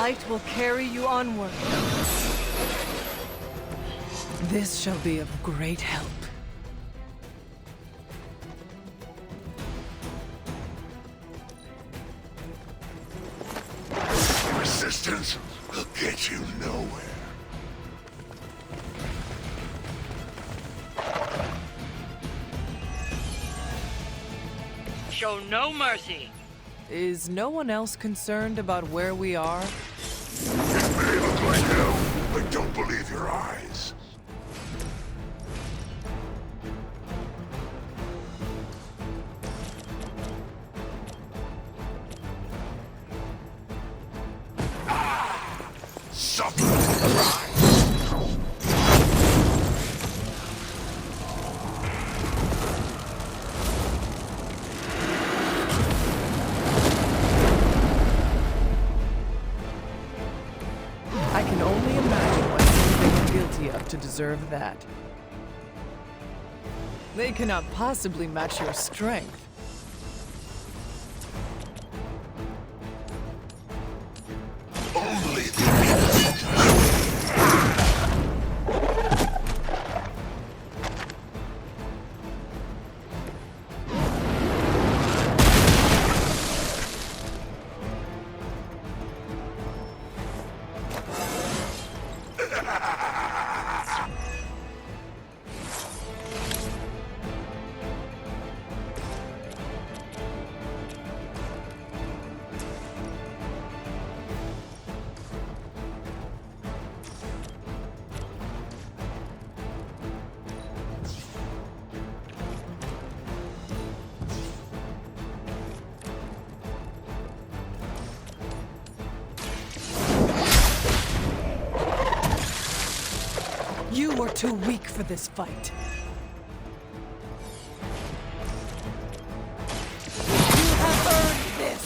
light will carry you onward. This shall be of great help. Resistance will get you nowhere. Show no mercy. Is no one else concerned about where we are? It may look like hell, but don't believe your eyes. Suffer. I can only imagine what they're guilty of to deserve that. They cannot possibly match your strength. Only the innocent. You are too weak for this fight. You have earned this!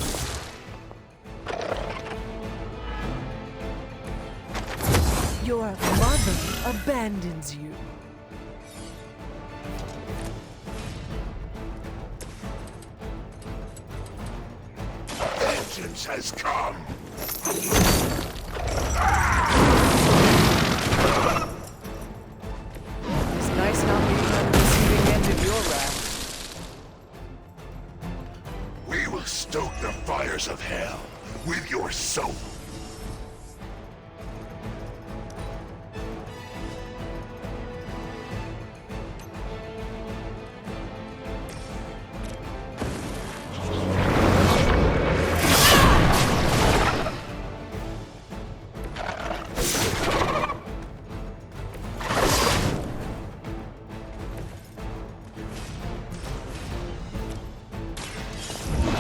Your mother abandons you. Vengeance has come. It's nice not being on the receiving end of your wrath. We will stoke the fires of hell with your soul.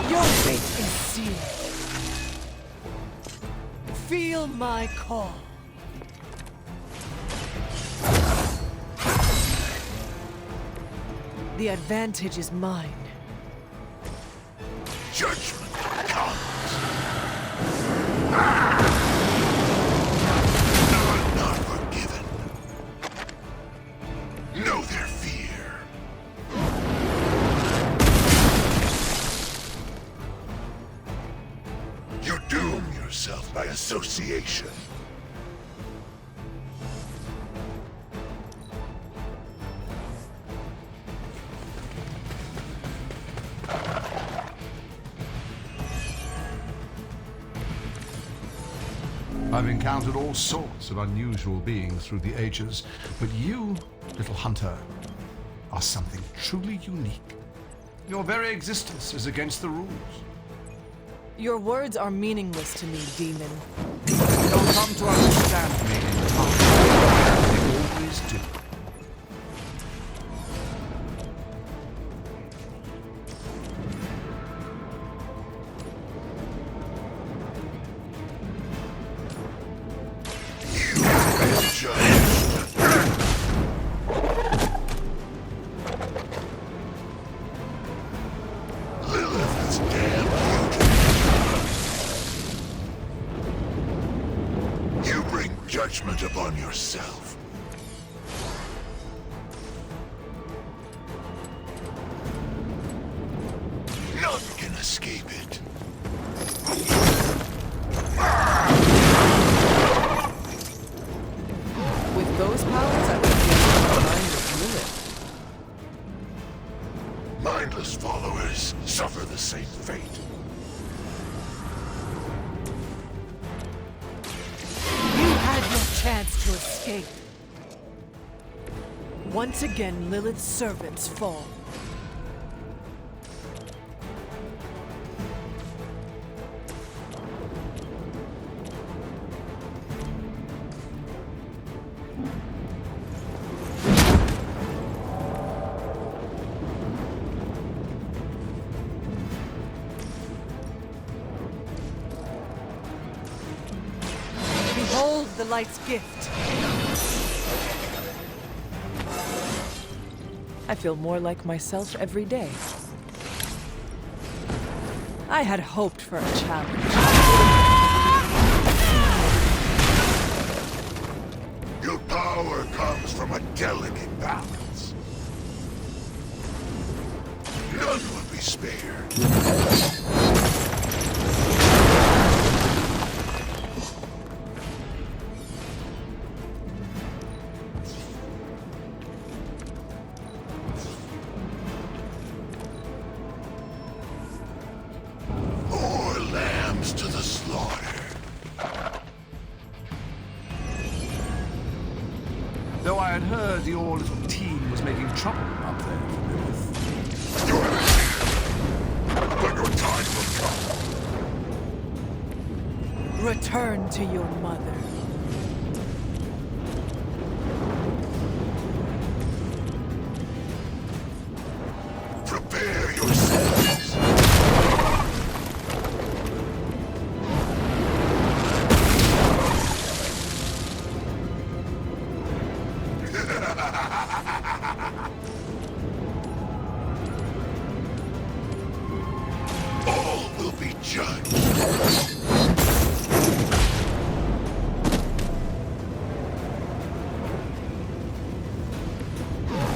Your fate is sealed. Feel my call. The advantage is mine. Judgment comes. None not forgiven. Know their fear. You doom yourself by association. I've encountered all sorts of unusual beings through the ages, but you, little hunter, are something truly unique. Your very existence is against the rules. Your words are meaningless to me, demon. You'll come to understand me in time. They always do. Lilith's damn beauty. You bring judgment upon yourself. None can escape it. others suffer the same fate. You had your chance to escape. Once again, Lilith's servants fall. Behold the light's gift. I feel more like myself every day. I had hoped for a challenge. Your power comes from a delicate balance. None will be spared. More lambs to the slaughter. Though I had heard your little team was making trouble up there for Lilith. You have it here, but your time will come. Return to your mother. Prepare yourselves. All will be judged.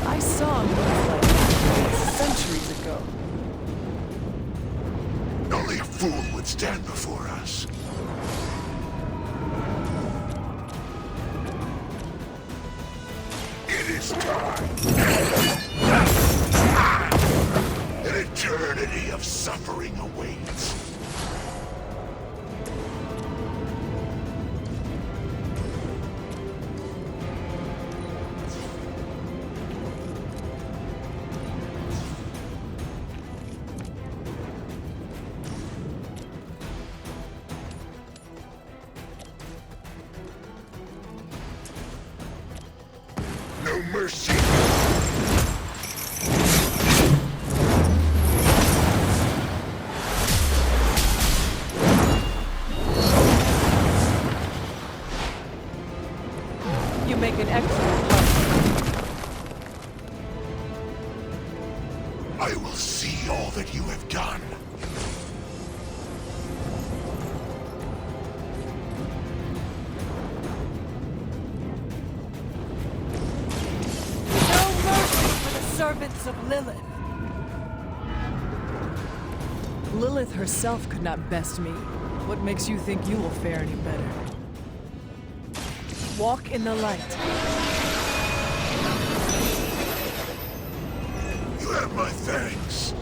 I saw moves like that centuries ago. Only a fool would stand before us. It is time. An eternity of suffering awaits. No mercy. You make an excellent partner. I will see all that you have done. No mercy for the servants of Lilith. Lilith herself could not best me. What makes you think you will fare any better? Walk in the light. You have my thanks.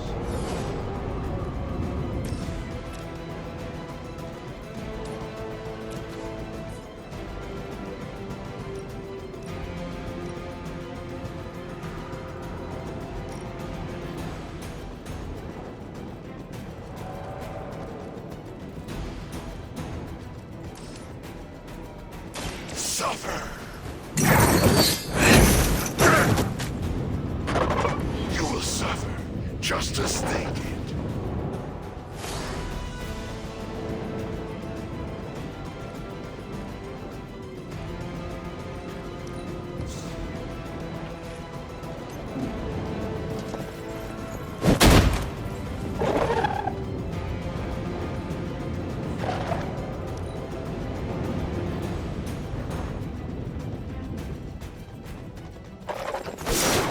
Suffer. You will suffer, just as they did.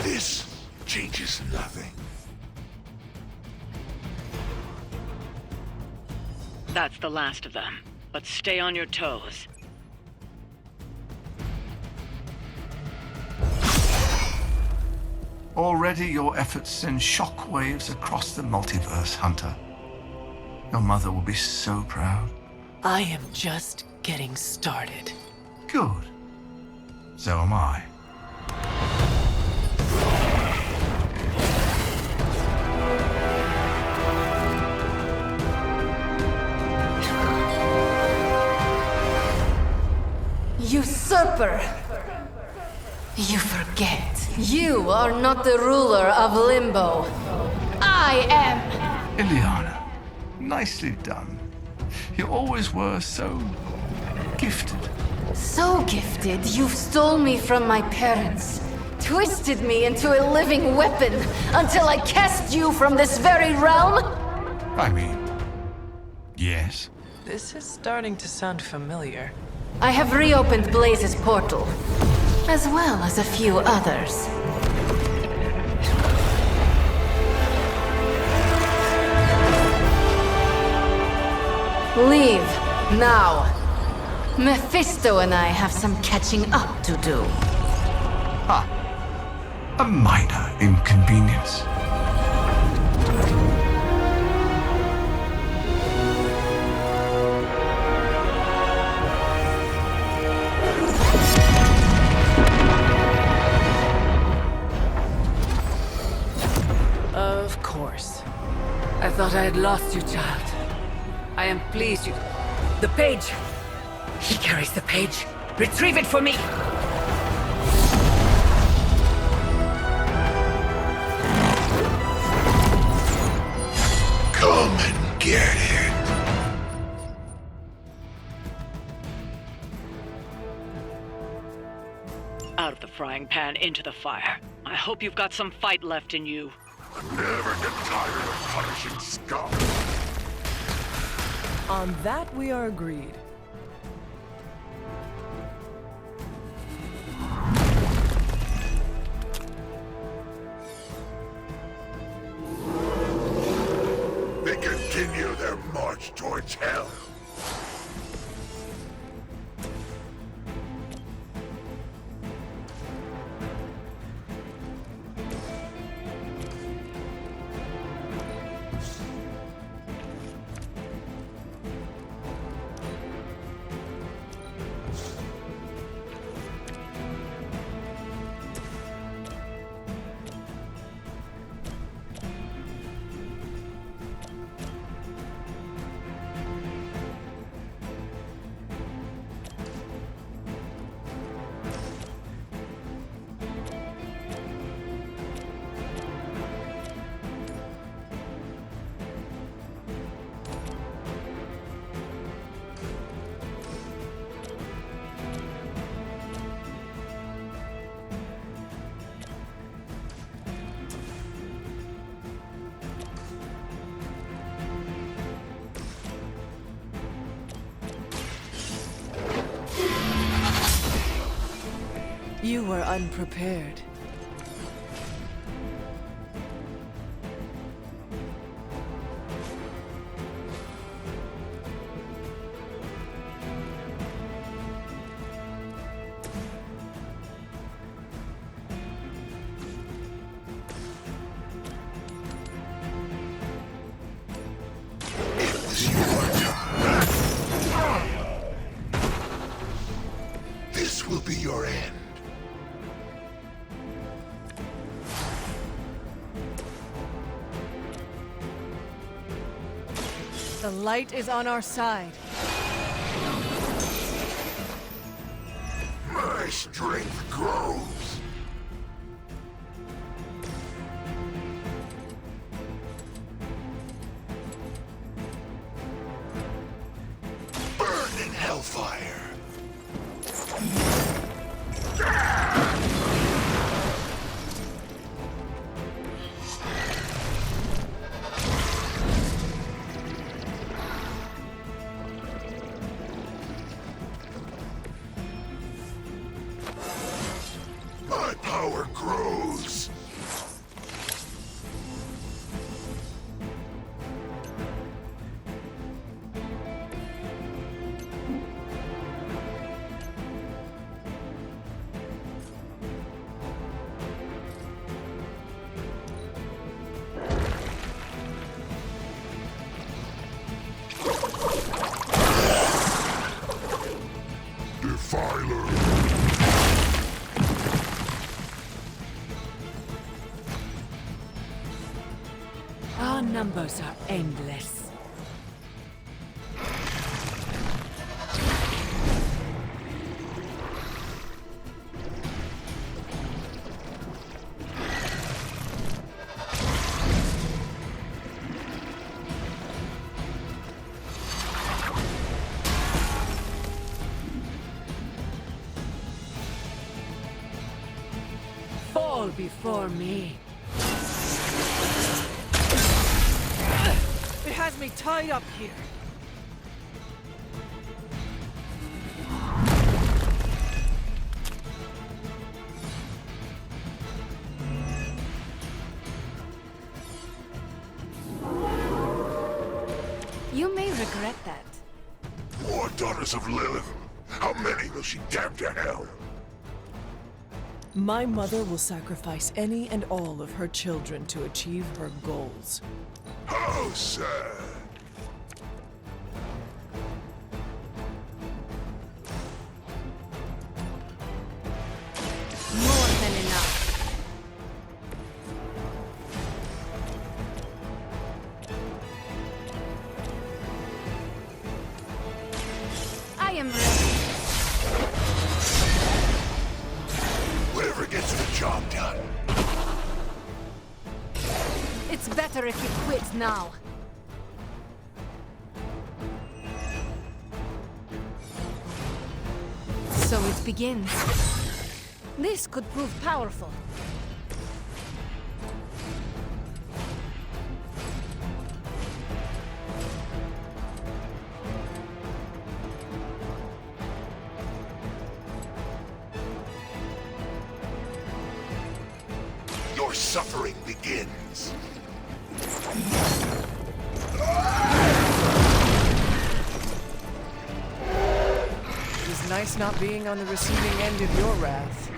This changes nothing. That's the last of them. But stay on your toes. Already your efforts send shockwaves across the multiverse, Hunter. Your mother will be so proud. I am just getting started. Good. So am I. Usurper! You forget. You are not the ruler of Limbo. I am! Ileana, nicely done. You always were so gifted. So gifted, you've stole me from my parents. Twisted me into a living weapon until I cast you from this very realm? I mean, yes. This is starting to sound familiar. I have reopened Blaze's portal, as well as a few others. Leave, now. Mephisto and I have some catching up to do. A minor inconvenience. Of course. I thought I had lost you, child. I am pleased you... The page! He carries the page. Retrieve it for me! Come and get it. Out of the frying pan into the fire. I hope you've got some fight left in you. Never get tired of punishing scum. On that we are agreed. They continue their march towards hell. You were unprepared. It was your time. This will be your end. The light is on our side. My strength grows. Burn in hellfire. My power grows. shadows are endless. Fall before me. It has me tied up here. You may regret that. More daughters of Lilith. How many will she damn to hell? My mother will sacrifice any and all of her children to achieve her goals. How sad. More than enough. I am ready. Whatever gets the job done. It's better if you quit now. So it begins. This could prove powerful. Your suffering begins. It is nice not being on the receiving end of your wrath.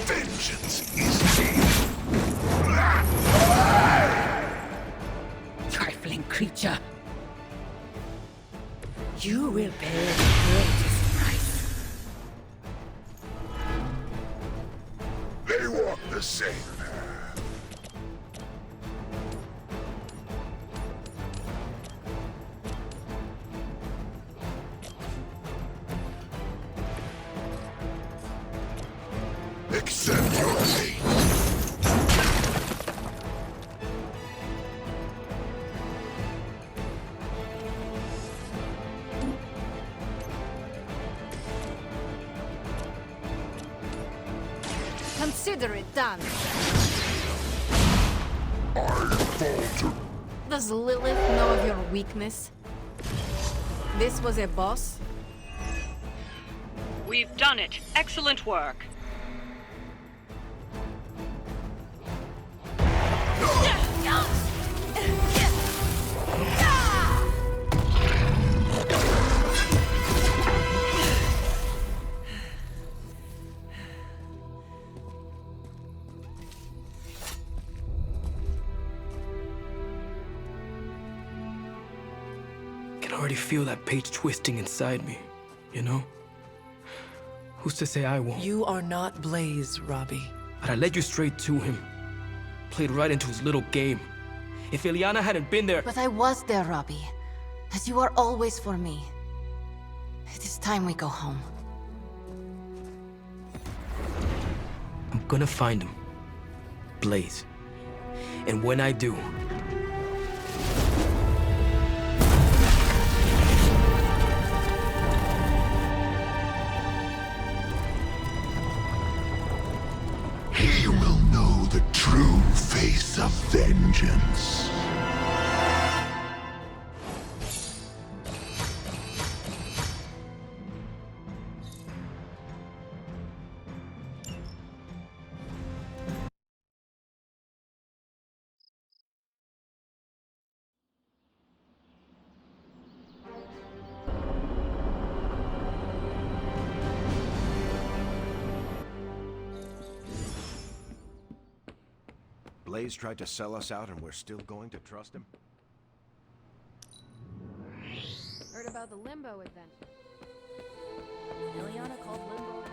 Vengeance is here. Trifling creature. You will pay the greatest price. They walk the same path. Accept your fate. Consider it done. I falter. Does Lilith know of your weakness? This was a boss? We've done it. Excellent work. I can already feel that page twisting inside me, you know? Who's to say I won't? You are not Blaze, Robbie. But I led you straight to him. Played right into his little game. If Ilyana hadn't been there... But I was there, Robbie. As you are always for me. It is time we go home. I'm gonna find him. Blaze. And when I do... He will know the true face of vengeance. Blaze tried to sell us out and we're still going to trust him? Heard about the Limbo adventure. Ilyana called Limbo.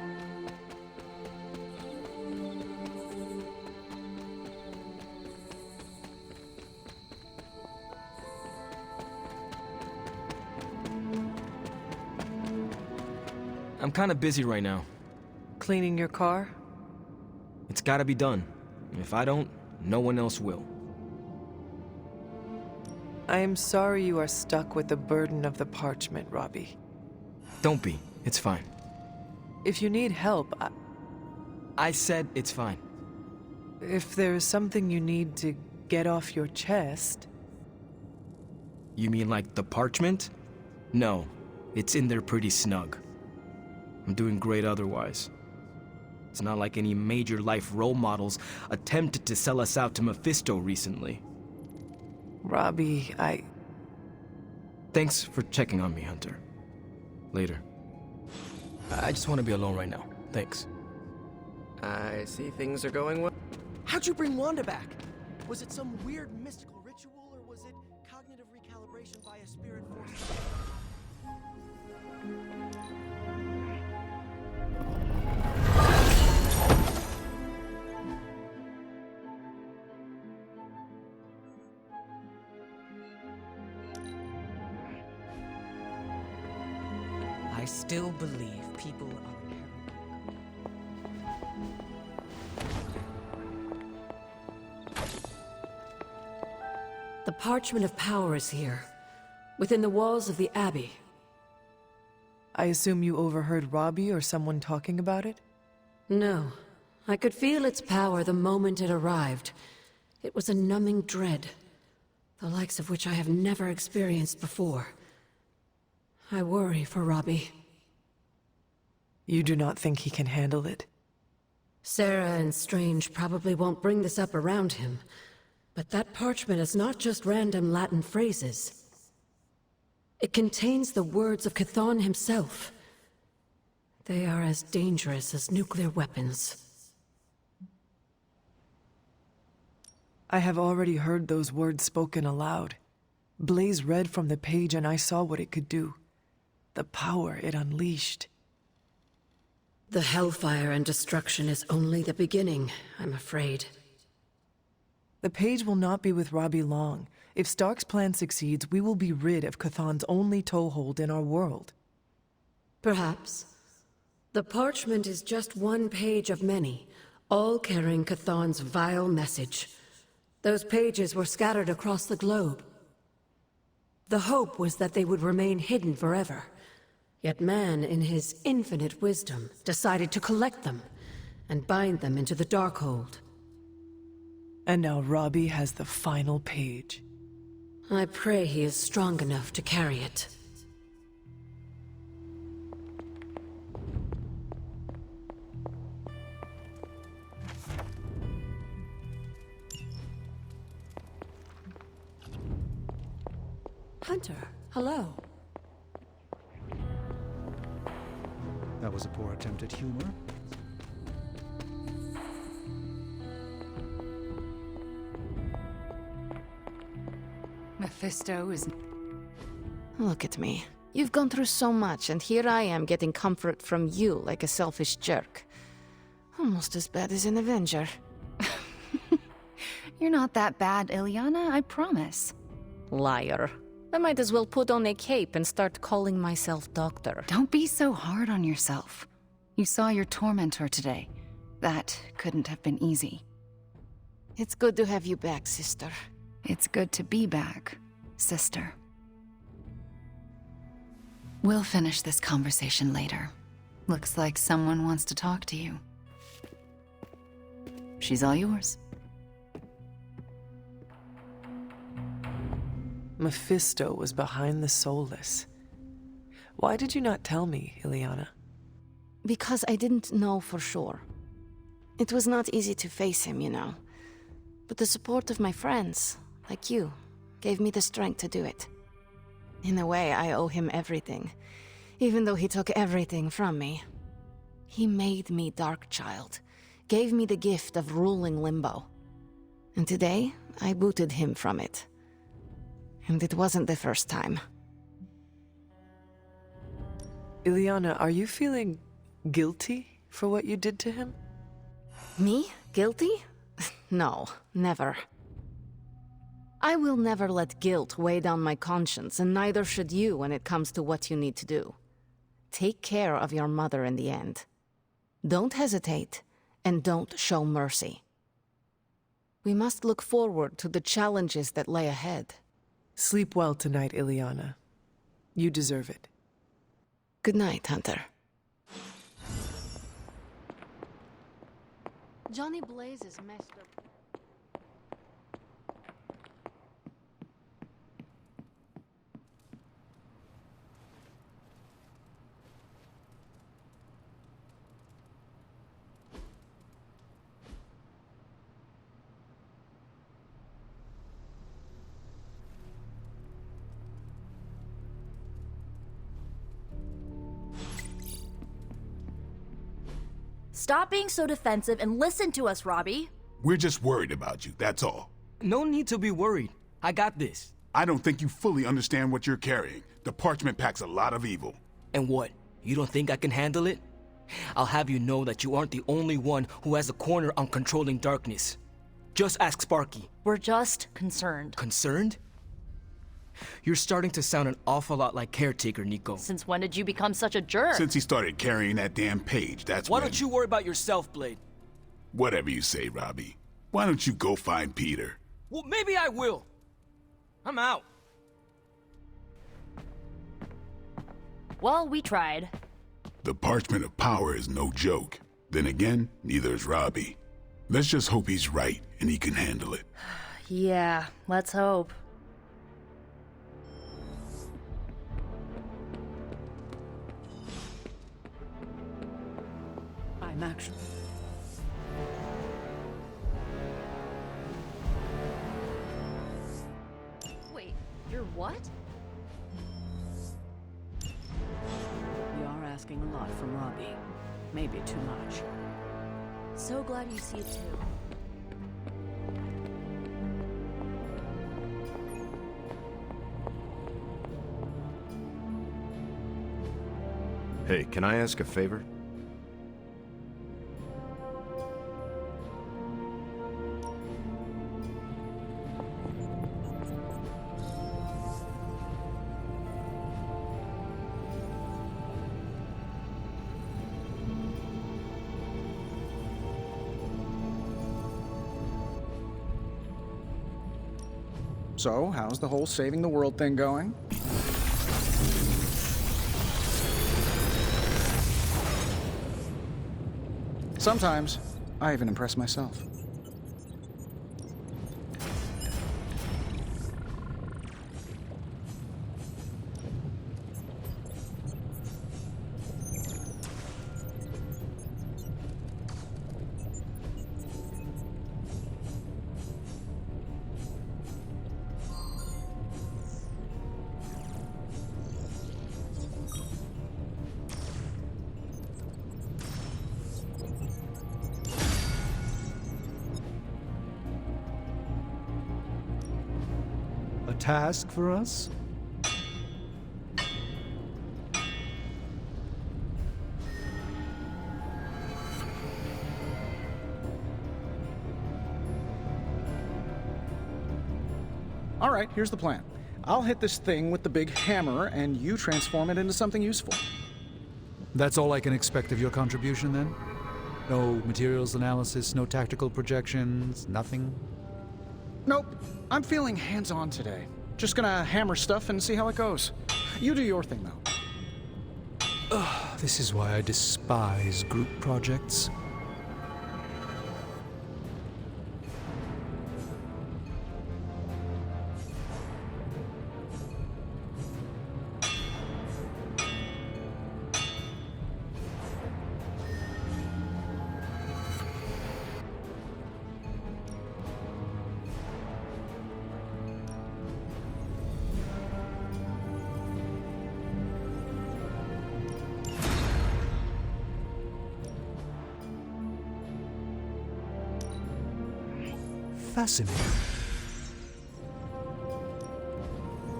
I'm kind of busy right now. Cleaning your car? It's gotta be done. If I don't, no one else will. I am sorry you are stuck with the burden of the parchment, Robbie. Don't be. It's fine. If you need help, I said it's fine. if there is something you need to get off your chest... You mean like the parchment? No, it's in there pretty snug. I'm doing great otherwise. It's not like any major life role models attempted to sell us out to Mephisto recently. Robbie, Thanks for checking on me, Hunter. Later. I just want to be alone right now. Thanks. I see things are going well. How'd you bring Wanda back? Was it some weird mystical ritual, or was it cognitive recalibration by a spirit force? I still believe people are The Parchment of Power is here, within the walls of the Abbey. I assume you overheard Robbie or someone talking about it? No. I could feel its power the moment it arrived. It was a numbing dread, the likes of which I have never experienced before. I worry for Robbie. You do not think he can handle it? Sarah and Strange probably won't bring this up around him, but that parchment is not just random Latin phrases. It contains the words of Chthon himself. They are as dangerous as nuclear weapons. I have already heard those words spoken aloud. Blaze read from the page and I saw what it could do. The power it unleashed. The hellfire and destruction is only the beginning, I'm afraid. The page will not be with Robbie long. If Stark's plan succeeds, we will be rid of Chthon's only toehold in our world. Perhaps. The parchment is just one page of many, all carrying Chthon's vile message. Those pages were scattered across the globe. The hope was that they would remain hidden forever. Yet man, in his infinite wisdom, decided to collect them and bind them into the Darkhold. And now Robbie has the final page. I pray he is strong enough to carry it. Hunter, hello. That was a poor attempt at humor. Mephisto is... Look at me. You've gone through so much, and here I am getting comfort from you like a selfish jerk. Almost as bad as an Avenger. You're not that bad, Ilyana, I promise. Liar. I might as well put on a cape and start calling myself Doctor. Don't be so hard on yourself. You saw your tormentor today. That couldn't have been easy. It's good to have you back, sister. It's good to be back, sister. We'll finish this conversation later. Looks like someone wants to talk to you. She's all yours. Mephisto was behind the Soulless. Why did you not tell me, Ilyana? Because I didn't know for sure. It was not easy to face him, you know. But the support of my friends, like you, gave me the strength to do it. In a way, I owe him everything, even though he took everything from me. He made me Darkchild, gave me the gift of ruling Limbo. And today, I booted him from it. And it wasn't the first time. Ilyana, are you feeling guilty for what you did to him? Me? Guilty? No, never. I will never let guilt weigh down my conscience, and neither should you when it comes to what you need to do. Take care of your mother in the end. Don't hesitate, and don't show mercy. We must look forward to the challenges that lay ahead. Sleep well tonight, Ilyana. You deserve it. Good night, Hunter. Johnny Blaze is messed up. Stop being so defensive and listen to us, Robbie. We're just worried about you, that's all. No need to be worried. I got this. I don't think you fully understand what you're carrying. The parchment packs a lot of evil. And what? You don't think I can handle it? I'll have you know that you aren't the only one who has a corner on controlling darkness. Just ask Sparky. We're just concerned. Concerned? You're starting to sound an awful lot like Caretaker, Nico. Since when did you become such a jerk? Since he started carrying that damn page, that's Why don't you worry about yourself, Blade? Whatever you say, Robbie. Why don't you go find Peter? Well, maybe I will. I'm out. Well, we tried. The Parchment of Power is no joke. Then again, neither is Robbie. Let's just hope he's right and he can handle it. Yeah, let's hope. I'm actually... Wait, you're what? You are asking a lot from Robbie. Maybe too much. So glad you see it too. Hey, can I ask a favor? So, how's the whole saving the world thing going? Sometimes, I even impress myself. A task for us? All right, here's the plan. I'll hit this thing with the big hammer, and you transform it into something useful. That's all I can expect of your contribution, then? No materials analysis, no tactical projections, nothing? Nope. I'm feeling hands-on today. Just gonna hammer stuff and see how it goes. You do your thing, though. Ugh, this is why I despise group projects. fascinating.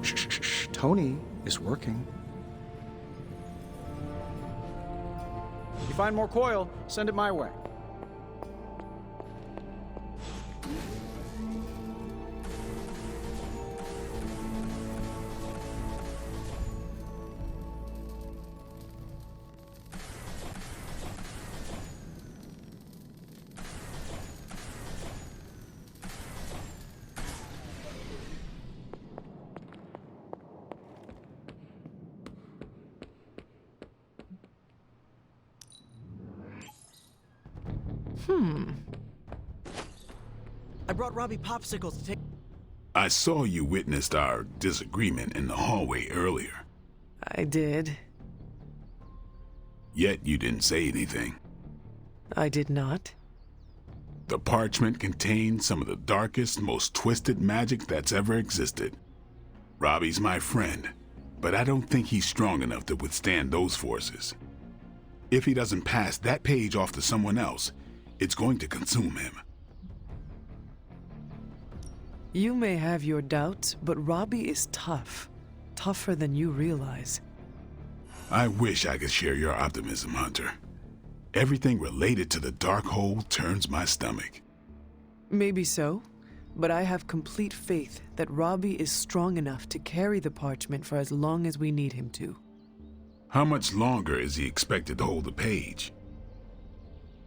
Shh. Tony is working. You find more coil, send it my way. I brought Robbie popsicles to take. I saw you witnessed our disagreement in the hallway earlier. I did. Yet you didn't say anything. I did not. The parchment contains some of the darkest, most twisted magic that's ever existed. Robbie's my friend, but I don't think he's strong enough to withstand those forces. If he doesn't pass that page off to someone else, it's going to consume him. You may have your doubts, but Robbie is tough. Tougher than you realize. I wish I could share your optimism, Hunter. Everything related to the Darkhold turns my stomach. Maybe so, but I have complete faith that Robbie is strong enough to carry the parchment for as long as we need him to. How much longer is he expected to hold the page?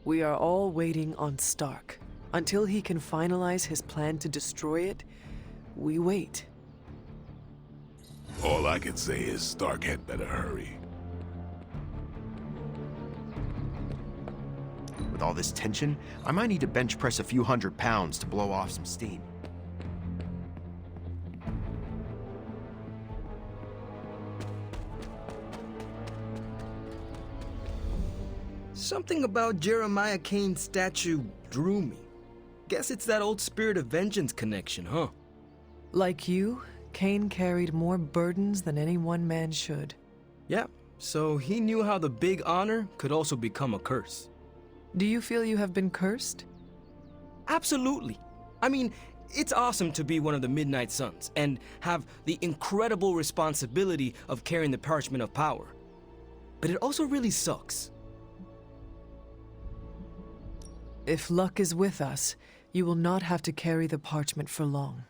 We are all waiting on Stark. Until he can finalize his plan to destroy it, we wait. All I can say is Stark had better hurry. With all this tension, I might need to bench press a few 100 pounds to blow off some steam. Something about Jeremiah Kane's statue drew me. Guess it's that old Spirit of Vengeance connection, huh? Like you, Kane carried more burdens than any one man should. Yeah, so he knew how the big honor could also become a curse. Do you feel you have been cursed? Absolutely. I mean, it's awesome to be one of the Midnight Suns and have the incredible responsibility of carrying the Parchment of Power. But it also really sucks. If luck is with us, you will not have to carry the parchment for long.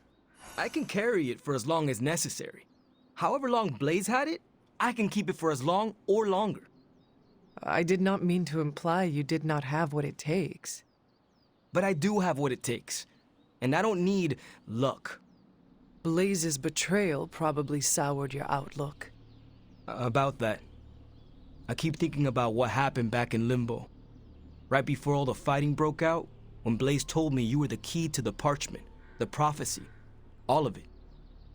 I can carry it for as long as necessary. However long Blaze had it, I can keep it for as long or longer. I did not mean to imply you did not have what it takes. But I do have what it takes, and I don't need luck. Blaze's betrayal probably soured your outlook. About that. I keep thinking about what happened back in Limbo. Right before all the fighting broke out, when Blaze told me you were the key to the parchment, the prophecy, all of it.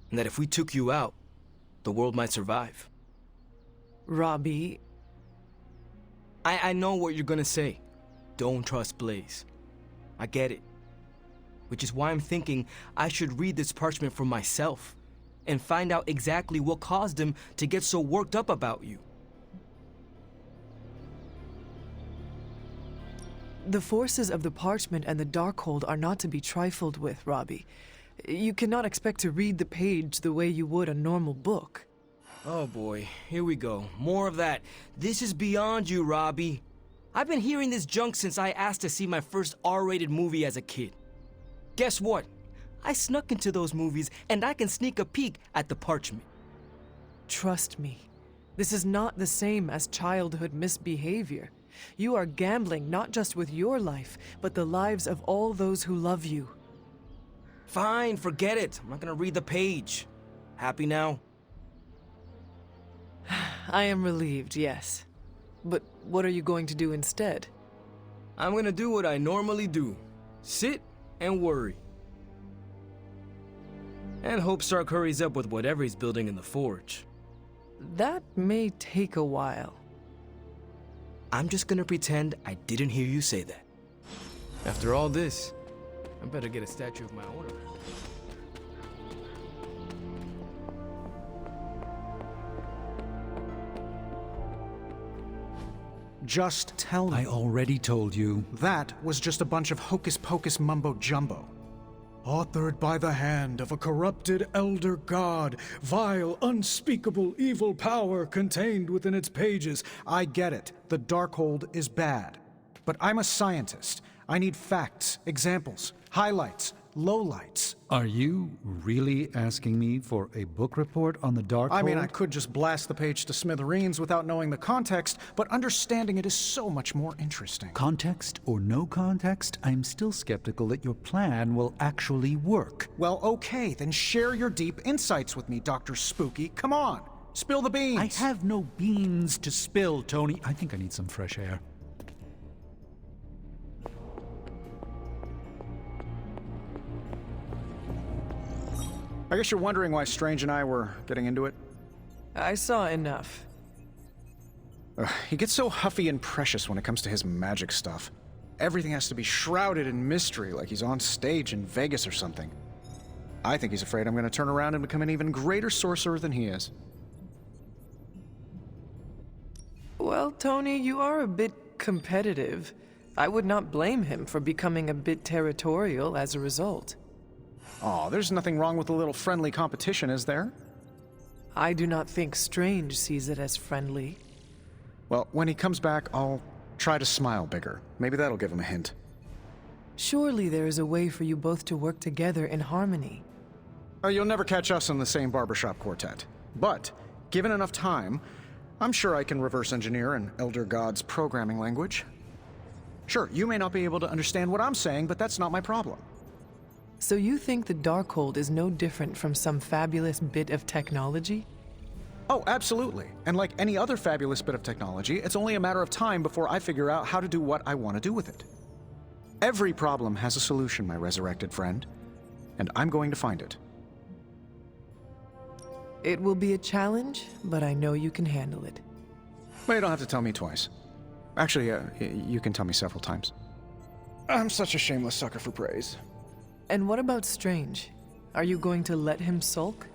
And that if we took you out, the world might survive. Robbie... I know what you're gonna say. Don't trust Blaze. I get it. Which is why I'm thinking I should read this parchment for myself and find out exactly what caused him to get so worked up about you. The forces of the Parchment and the Darkhold are not to be trifled with, Robbie. You cannot expect to read the page the way you would a normal book. Oh boy, here we go. More of that. This is beyond you, Robbie. I've been hearing this junk since I asked to see my first R-rated movie as a kid. Guess what? I snuck into those movies and I can sneak a peek at the parchment. Trust me, this is not the same as childhood misbehavior. You are gambling not just with your life, but the lives of all those who love you. Fine, forget it. I'm not gonna read the page. Happy now? I am relieved, yes. But what are you going to do instead? I'm gonna do what I normally do. Sit and worry. And hope Stark hurries up with whatever he's building in the forge. That may take a while. I'm just gonna pretend I didn't hear you say that. After all this, I better get a statue of my own. Just tell me. I already told you. That was just a bunch of hocus-pocus mumbo-jumbo. Authored by the hand of a corrupted elder god, vile, unspeakable evil power contained within its pages. I get it. The Darkhold is bad. But I'm a scientist. I need facts, examples, highlights, lowlights. Are you really asking me for a book report on the Darkhold? I mean, I could just blast the page to smithereens without knowing the context, but understanding it is so much more interesting. Context or no context, I'm still skeptical that your plan will actually work. Well, okay, then share your deep insights with me, Dr. Spooky. Come on, spill the beans. I have no beans to spill, Tony. I think I need some fresh air. I guess you're wondering why Strange and I were getting into it? I saw enough. He gets so huffy and precious when it comes to his magic stuff. Everything has to be shrouded in mystery, like he's on stage in Vegas or something. I think he's afraid I'm going to turn around and become an even greater sorcerer than he is. Well, Tony, you are a bit competitive. I would not blame him for becoming a bit territorial as a result. Aw, there's nothing wrong with a little friendly competition, is there? I do not think Strange sees it as friendly. Well, when he comes back, I'll try to smile bigger. Maybe that'll give him a hint. Surely there is a way for you both to work together in harmony. Oh, you'll never catch us in the same barbershop quartet. But, given enough time, I'm sure I can reverse engineer an Elder God's programming language. Sure, you may not be able to understand what I'm saying, but that's not my problem. So you think the Darkhold is no different from some fabulous bit of technology? Oh, absolutely. And like any other fabulous bit of technology, it's only a matter of time before I figure out how to do what I want to do with it. Every problem has a solution, my resurrected friend. And I'm going to find it. It will be a challenge, but I know you can handle it. Well, you don't have to tell me twice. Actually, you can tell me several times. I'm such a shameless sucker for praise. And what about Strange? Are you going to let him sulk?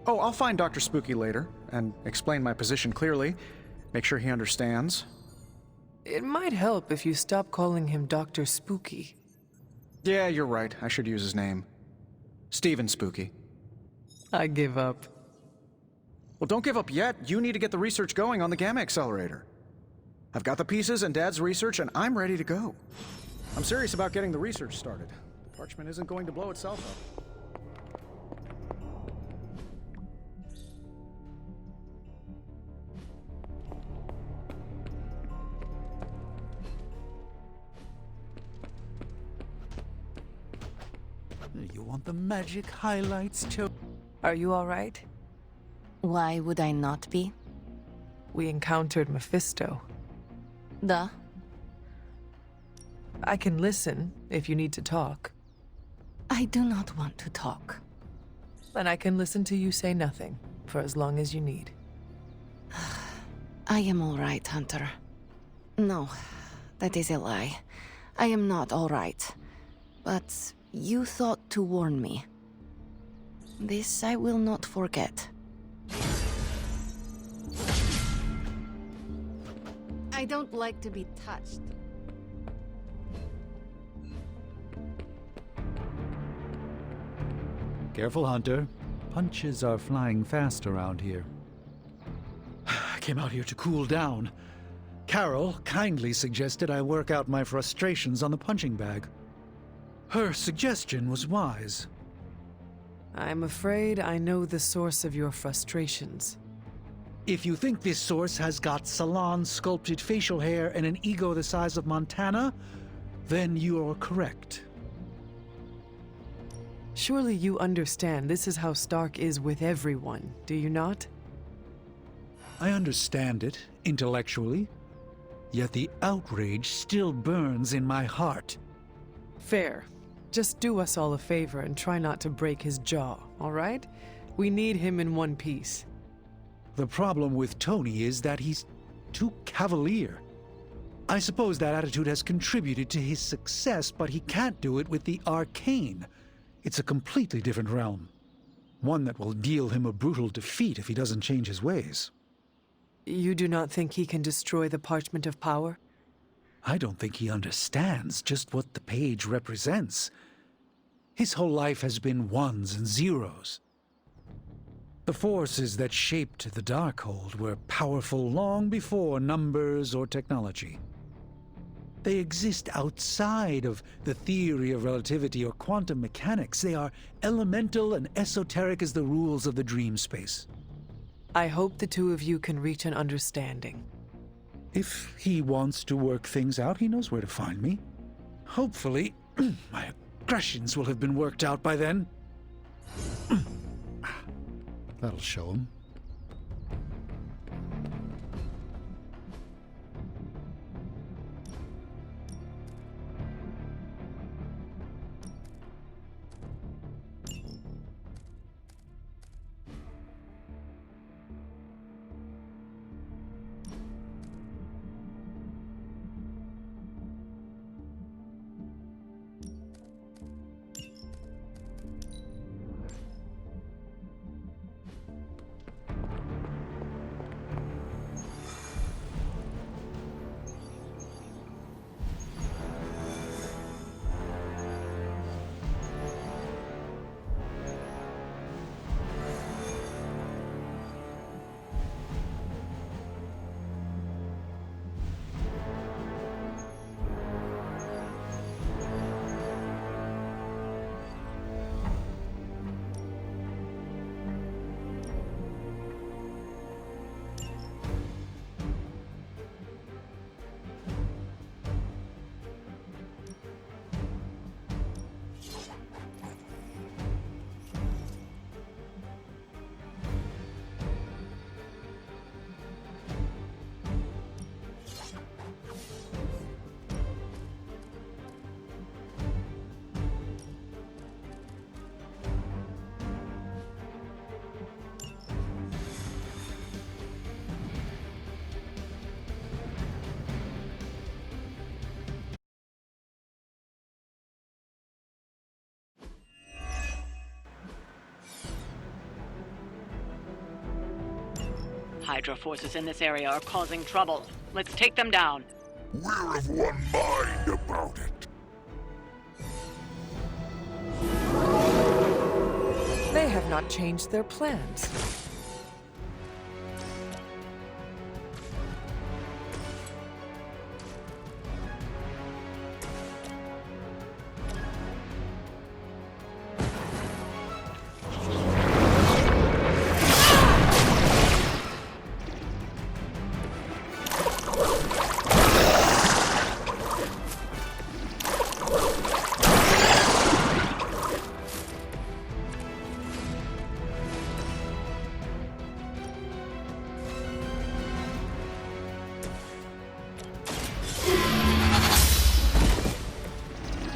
Oh, I'll find Dr. Spooky later, and explain my position clearly. Make sure he understands. It might help if you stop calling him Dr. Spooky. Yeah, you're right. I should use his name. Stephen Spooky. I give up. Well, don't give up yet. You need to get the research going on the Gamma Accelerator. I've got the pieces and Dad's research, and I'm ready to go. I'm serious about getting the research started. The parchment isn't going to blow itself up. You want the magic highlights, too? Are you all right? Why would I not be? We encountered Mephisto. Duh. I can listen if you need to talk. I do not want to talk. Then I can listen to you say nothing, for as long as you need. I am all right, Hunter. No, that is a lie. I am not all right. But you thought to warn me. This I will not forget. I don't like to be touched. Careful, Hunter. Punches are flying fast around here. I came out here to cool down. Carol kindly suggested I work out my frustrations on the punching bag. Her suggestion was wise. I'm afraid I know the source of your frustrations. If you think this source has got salon-sculpted facial hair and an ego the size of Montana, then you are correct. Surely you understand this is how Stark is with everyone, do you not? I understand it, intellectually. Yet the outrage still burns in my heart. Fair. Just do us all a favor and try not to break his jaw, all right? We need him in one piece. The problem with Tony is that he's too cavalier. I suppose that attitude has contributed to his success, but he can't do it with the arcane. It's a completely different realm. One that will deal him a brutal defeat if he doesn't change his ways. You do not think he can destroy the Parchment of Power? I don't think he understands just what the page represents. His whole life has been ones and zeros. The forces that shaped the Darkhold were powerful long before numbers or technology. They exist outside of the theory of relativity or quantum mechanics. They are elemental and esoteric as the rules of the dream space. I hope the two of you can reach an understanding. If he wants to work things out, he knows where to find me. Hopefully, my aggressions will have been worked out by then. That'll show him. Hydra forces in this area are causing trouble. Let's take them down. We're of one mind about it. They have not changed their plans.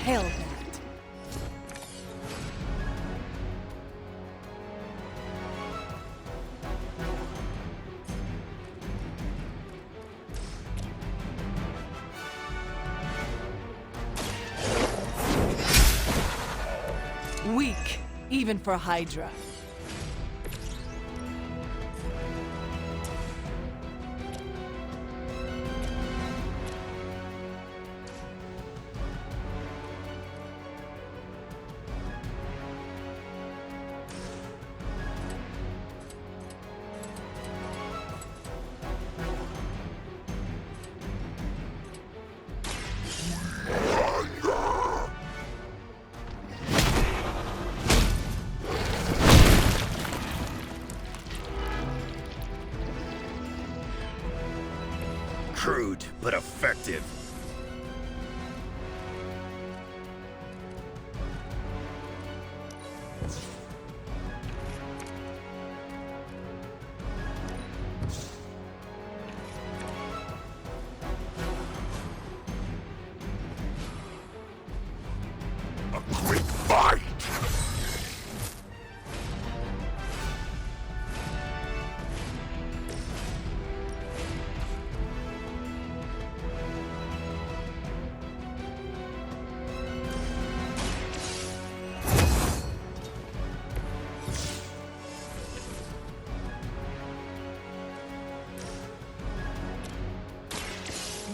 Hell that. Weak, even for Hydra. Crude, but effective. A quick fight!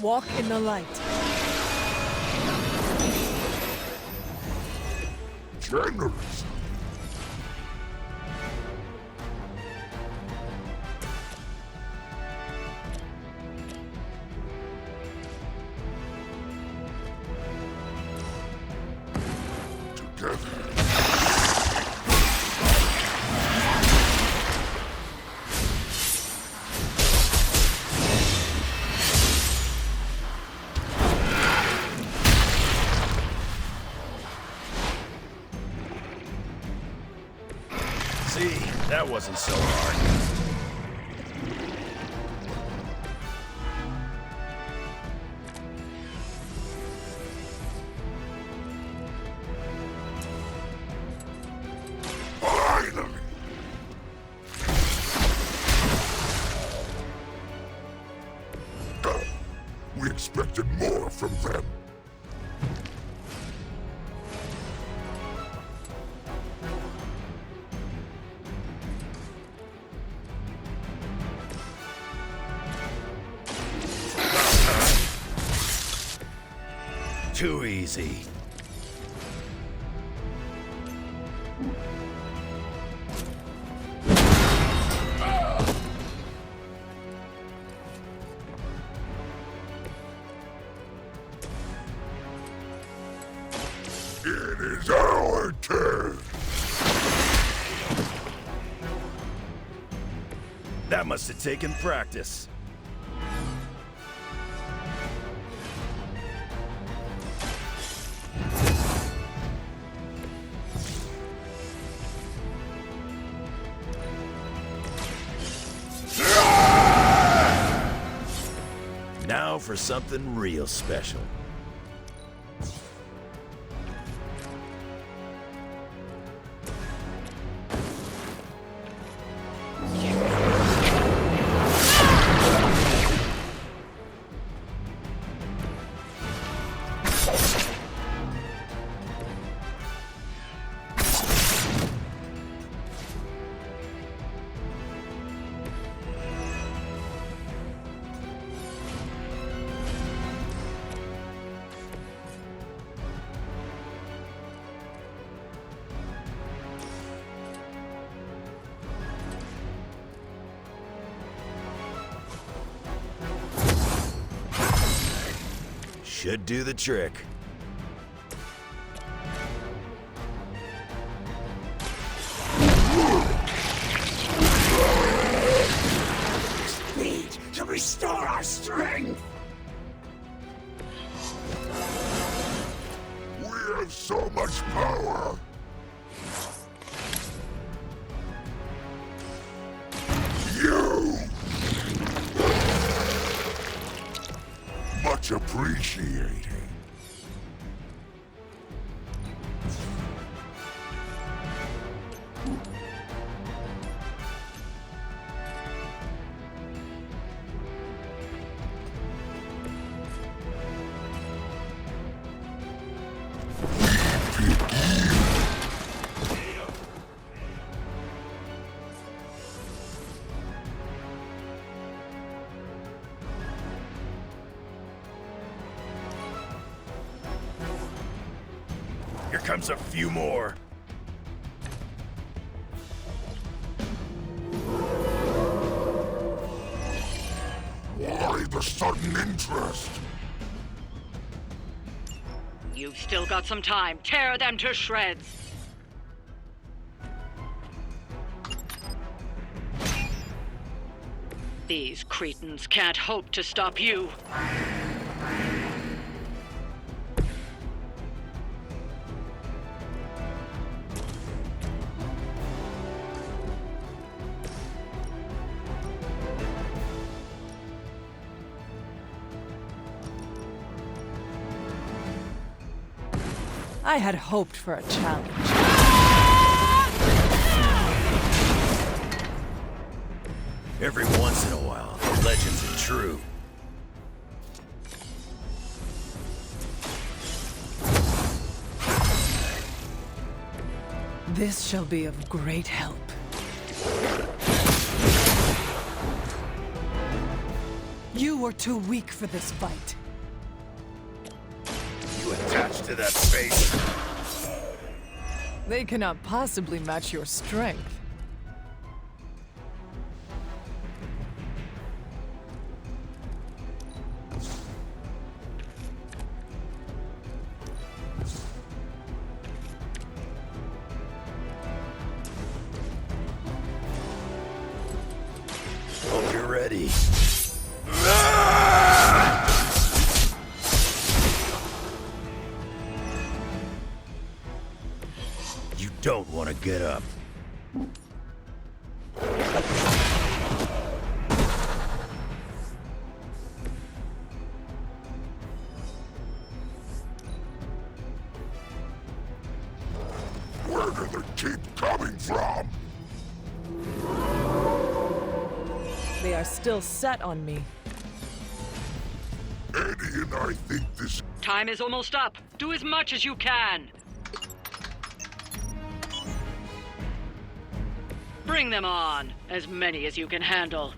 Walk in the light. generous. Together. See, that wasn't so hard. Finally! We expected more from them. Too easy. It is our turn. That must have taken practice. Now for something real special. Should do the trick. Need to restore our strength. We have so much power. You! Much appreciated. Here comes a few more. Why the sudden interest? You've still got some time. Tear them to shreds. These cretins can't hope to stop you. I had hoped for a challenge. Every once in a while, the legends are true. This shall be of great help. You were too weak for this fight. You attached to that face. They cannot possibly match your strength. Hope you're ready. You don't want to get up. Where do they keep coming from? They are still set on me. Eddie and I think this... Time is almost up. Do as much as you can. Bring them on. As many as you can handle.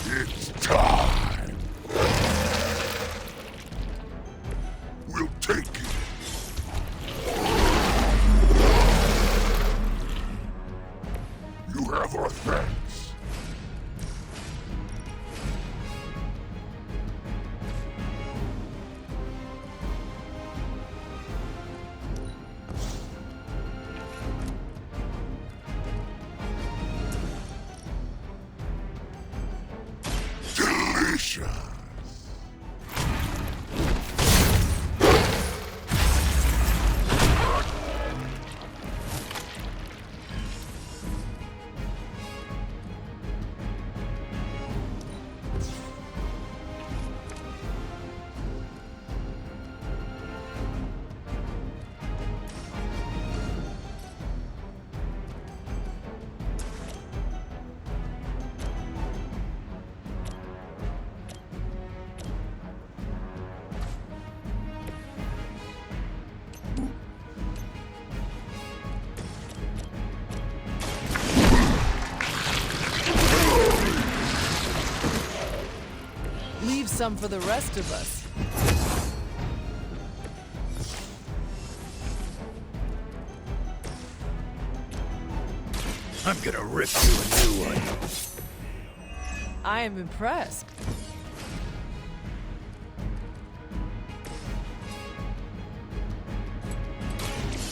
It's time. We'll take it. You have our thanks. Delicious. Leave some for the rest of us. I'm gonna rip you a new one. I am impressed.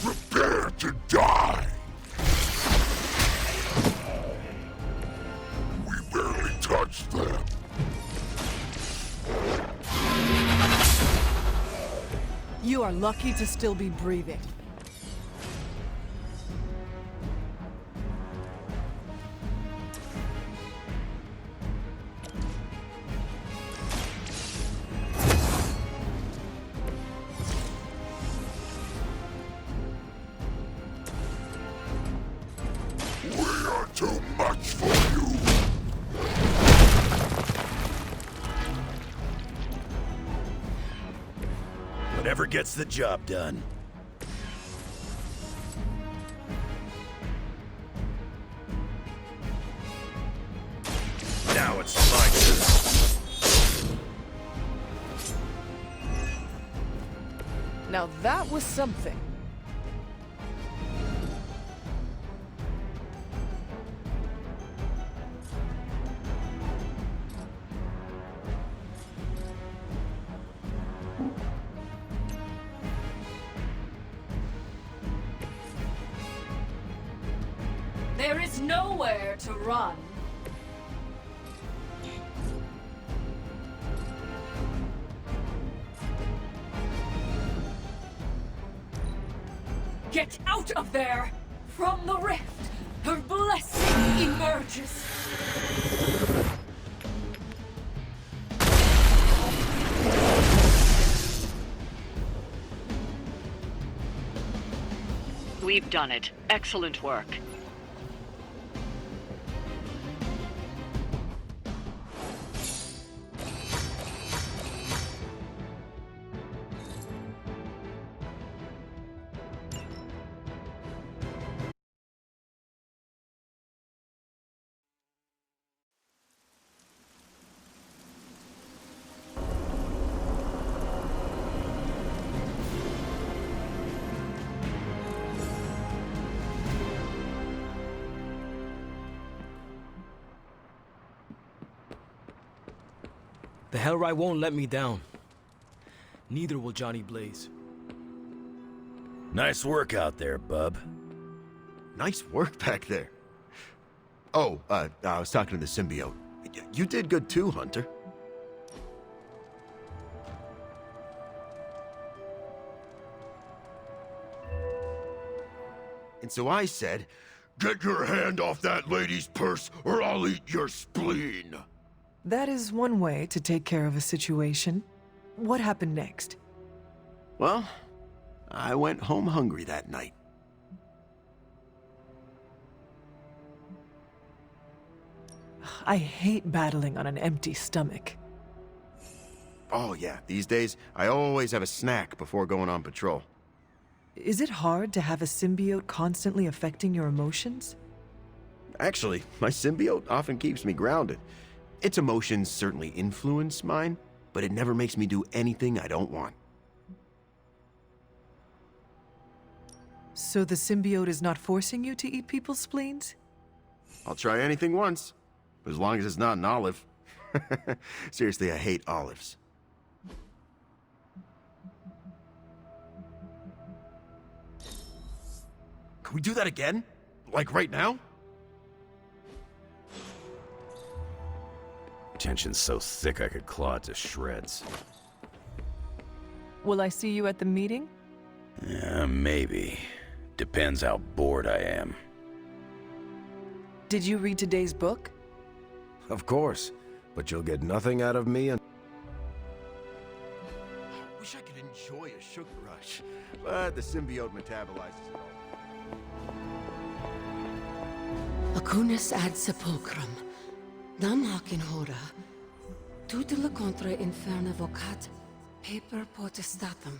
Prepare to die. We barely touched them. You are lucky to still be breathing. We are too much for you. Whatever gets the job done. Now it's my turn. Now that was something. There is nowhere to run. Get out of there! From the rift, her blessing emerges. We've done it. Excellent work. The Hellrite won't let me down. Neither will Johnny Blaze. Nice work out there, bub. Nice work back there. Oh, I was talking to the symbiote. You did good too, Hunter. And so I said, Get your hand off that lady's purse, or I'll eat your spleen. That is one way to take care of a situation. What happened next? well, I went home hungry that night. I hate battling on an empty stomach. Oh yeah, these days, I always have a snack before going on patrol. Is it hard to have a symbiote constantly affecting your emotions? Actually, my symbiote often keeps me grounded. Its emotions certainly influence mine, but it never makes me do anything I don't want. So the symbiote is not forcing you to eat people's spleens? I'll try anything once, as long as it's not an olive. Seriously, I hate olives. Can we do that again? Like right now? Tension's so thick I could claw it to shreds. Will I see you at the meeting? Yeah, maybe. Depends how bored I am. Did you read today's book? Of course, but you'll get nothing out of me and... Wish I could enjoy a sugar rush, but the symbiote metabolizes it all. Acunis ad sepulchrum, nam hac in hora, tutela contra inferna vocat, paper potestatem,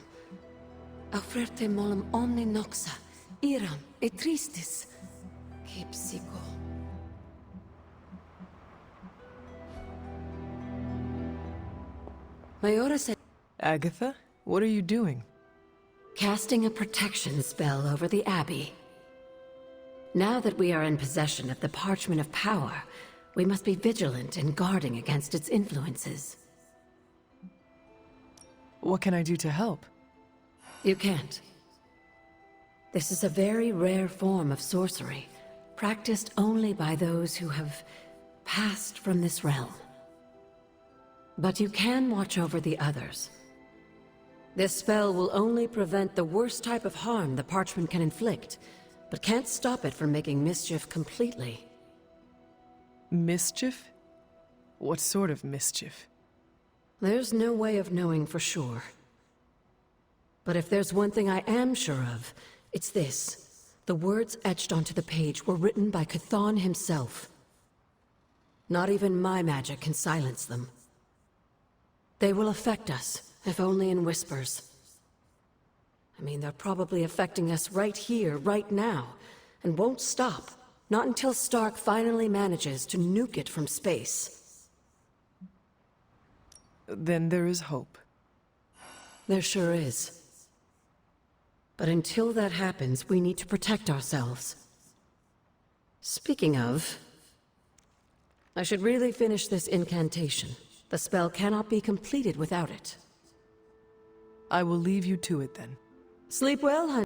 offerte molem omni noxa, iram et tristis, que psycho. Mayora said... Agatha, what are you doing? Casting a protection spell over the Abbey. Now that we are in possession of the Parchment of Power, we must be vigilant in guarding against its influences. What can I do to help? You can't. This is a very rare form of sorcery, practiced only by those who have passed from this realm. But you can watch over the others. This spell will only prevent the worst type of harm the Parchment can inflict, but can't stop it from making mischief completely. Mischief? What sort of mischief? There's no way of knowing for sure. But if there's one thing I am sure of, it's this. The words etched onto the page were written by Chthon himself. Not even my magic can silence them. They will affect us, if only in whispers. I mean, they're probably affecting us right here, right now, and won't stop. Not until Stark finally manages to nuke it from space. Then there is hope. There sure is. But until that happens, we need to protect ourselves. Speaking of... I should really finish this incantation. The spell cannot be completed without it. I will leave you to it then. Sleep well, honey.